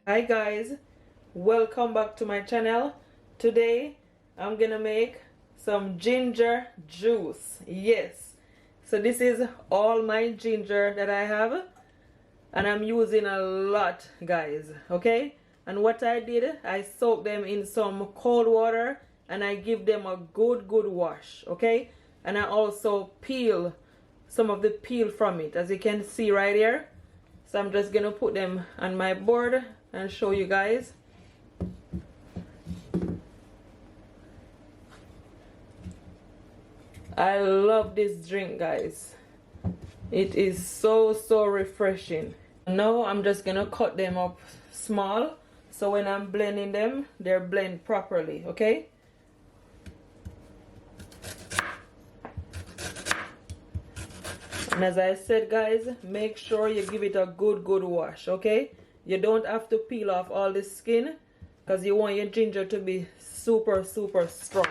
Hi guys, welcome back to my channel. Today I'm gonna make some ginger juice. Yes, so this is all my ginger that I have, and I'm using a lot, guys. Okay, and what I did, I soaked them in some cold water and I give them a good wash. Okay, and I also peel some of the peel from it, as you can see right here. So I'm just gonna put them on my board and show you guys. I love this drink, guys. It is so refreshing. Now I'm just gonna cut them up small, so when I'm blending them, they're blend properly. Okay, and as I said, guys, make sure you give it a good wash. Okay, you don't have to peel off all the skin, because you want your ginger to be super strong.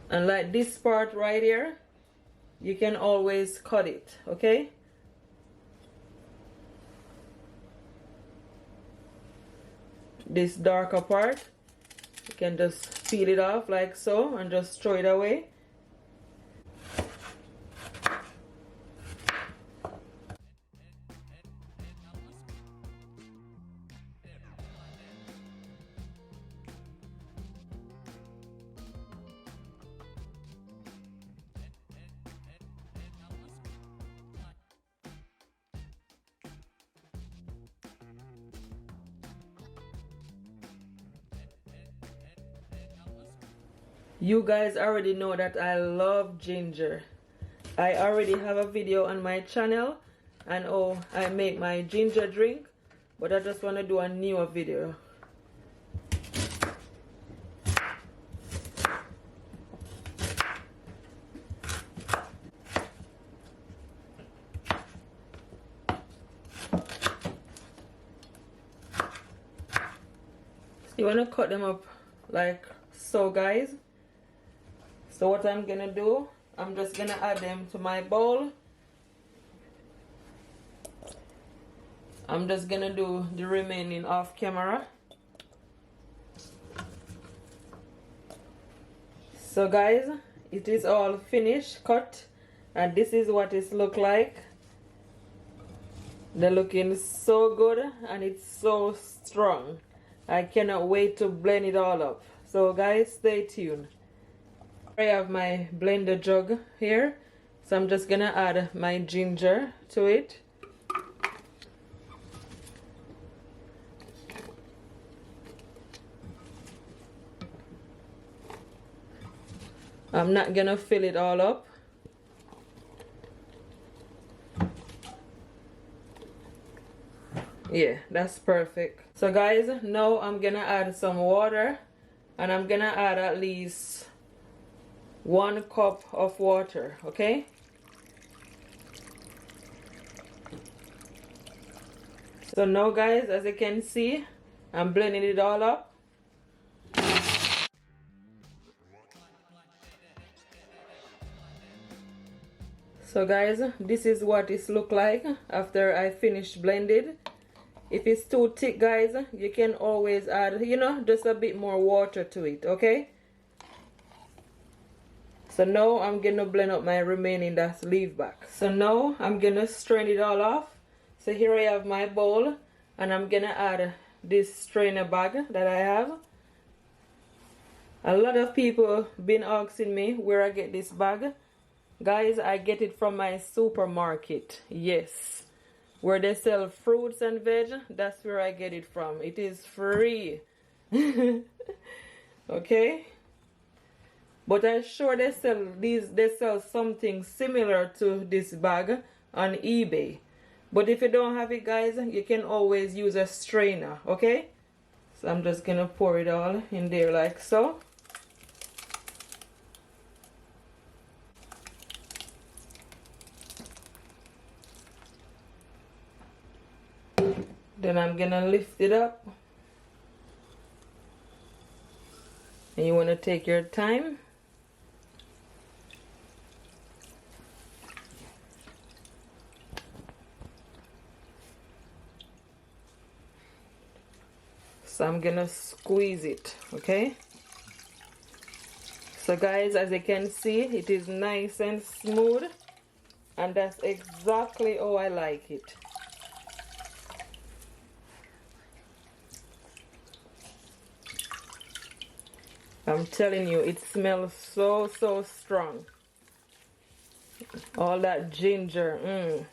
And like this part right here, you can always cut it. Okay, this darker part, you can just peel it off like so and just throw it away. You guys already know that I love ginger. I already have a video on my channel and I make my ginger drink, but I just want to do a newer video. You want to cut them up like so, guys. So what I'm gonna do, I'm just gonna add them to my bowl. I'm just gonna do the remaining off camera. So guys, it is all finished, cut, and this is what it look like. They're looking so good and it's so strong. I cannot wait to blend it all up. So guys, stay tuned. I have my blender jug here, so I'm just gonna add my ginger to it. I'm not gonna fill it all up. Yeah, that's perfect. So guys, now I'm gonna add some water, and I'm gonna add at least 1 cup of water. Okay, so now guys, as you can see, I'm blending it all up. So guys, this is what it look like after I finish blended. If it's too thick, guys, you can always add, just a bit more water to it. Okay, so now I'm gonna blend up my remaining that's leave back. So now I'm gonna strain it all off. So here I have my bowl, and I'm gonna add this strainer bag that I have. A lot of people been asking me where I get this bag. Guys, I get it from my supermarket. Yes, where they sell fruits and veg, that's where I get it from. It is free. Okay, but I'm sure they sell something similar to this bag on eBay. But if you don't have it, guys, you can always use a strainer. Okay, so I'm just gonna pour it all in there like so. Then I'm gonna lift it up, and you want to take your time. So I'm gonna squeeze it, okay? So guys, as you can see, it is nice and smooth, and that's exactly how I like it. I'm telling you, it smells so strong. All that ginger.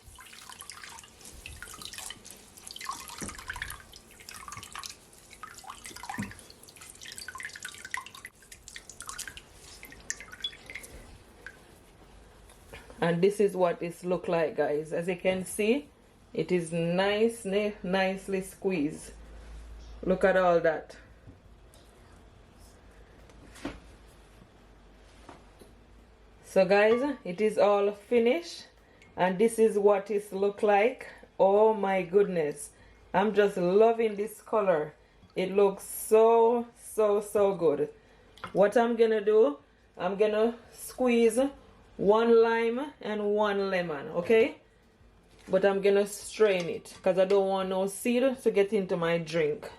And this is what it looks like, guys. As you can see, it is nicely squeezed. Look at all that. So guys, it is all finished, and this is what it looks like. Oh my goodness, I'm just loving this color. It looks so good. What I'm gonna do, I'm gonna squeeze 1 lime and 1 lemon, okay? But I'm gonna strain it because I don't want no seed to get into my drink.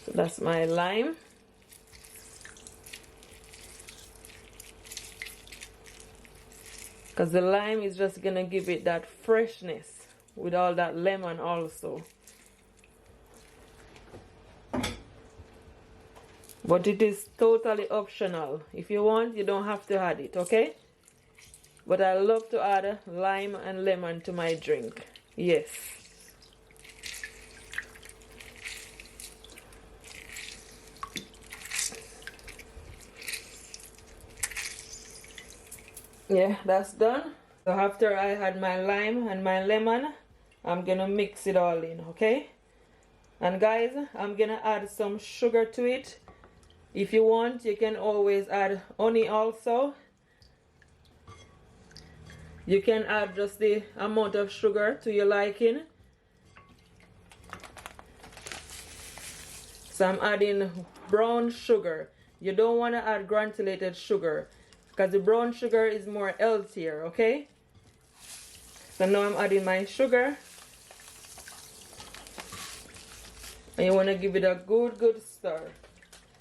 So that's my lime. Because the lime is just gonna give it that freshness with all that lemon also. But it is totally optional. If you want, you don't have to add it, okay? But I love to add lime and lemon to my drink. Yes. Yeah, that's done. So after I had my lime and my lemon, I'm gonna mix it all in, okay? And guys, I'm gonna add some sugar to it. If you want, you can always add honey also. You can add just the amount of sugar to your liking. So I'm adding brown sugar. You don't want to add granulated sugar because the brown sugar is more healthier, okay? So now I'm adding my sugar. And you want to give it a good stir.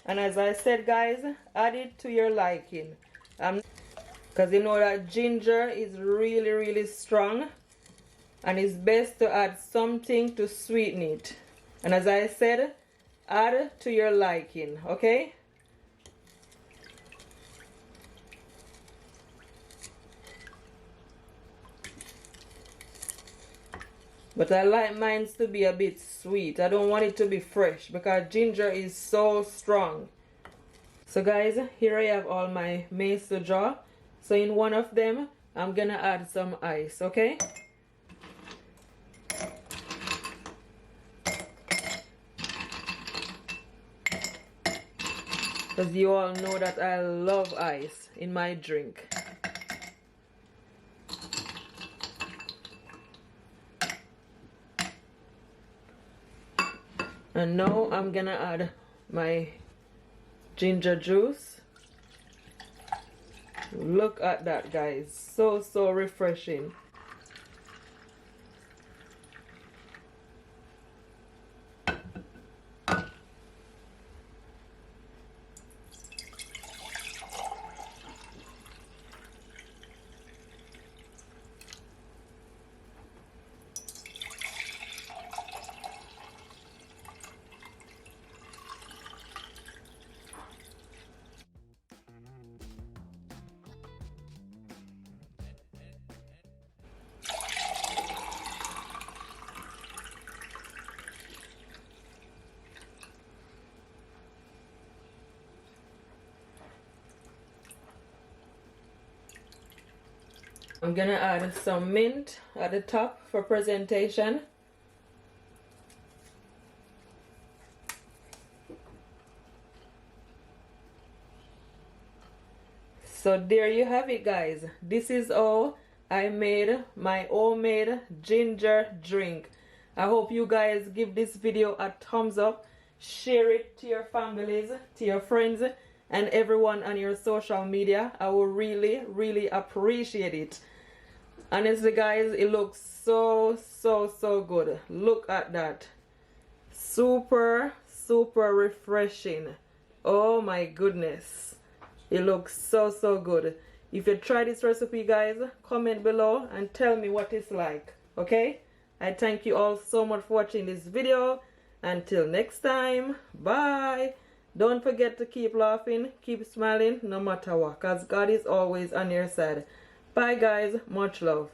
And as I said, guys, add it to your liking. Because you know that ginger is really strong. And it's best to add something to sweeten it. And as I said, add to your liking, okay? But I like mine to be a bit sweet. I don't want it to be fresh because ginger is so strong. So guys, here I have all my mason jar. So in one of them, I'm gonna add some ice, okay? Because you all know that I love ice in my drink. And now I'm gonna add my ginger juice. Look at that, guys. So refreshing. I'm gonna add some mint at the top for presentation. So there you have it, guys. This is how I made my homemade ginger drink. I hope you guys give this video a thumbs up, share it to your families, to your friends, and everyone on your social media. I will really appreciate it. Honestly guys, it looks so good. Look at that. Super refreshing. Oh my goodness, it looks so good. If you try this recipe guys, comment below and tell me what it's like. Okay, I thank you all so much for watching this video. Until next time, bye. Don't forget to keep laughing, keep smiling no matter what, because God is always on your side. Bye guys, much love.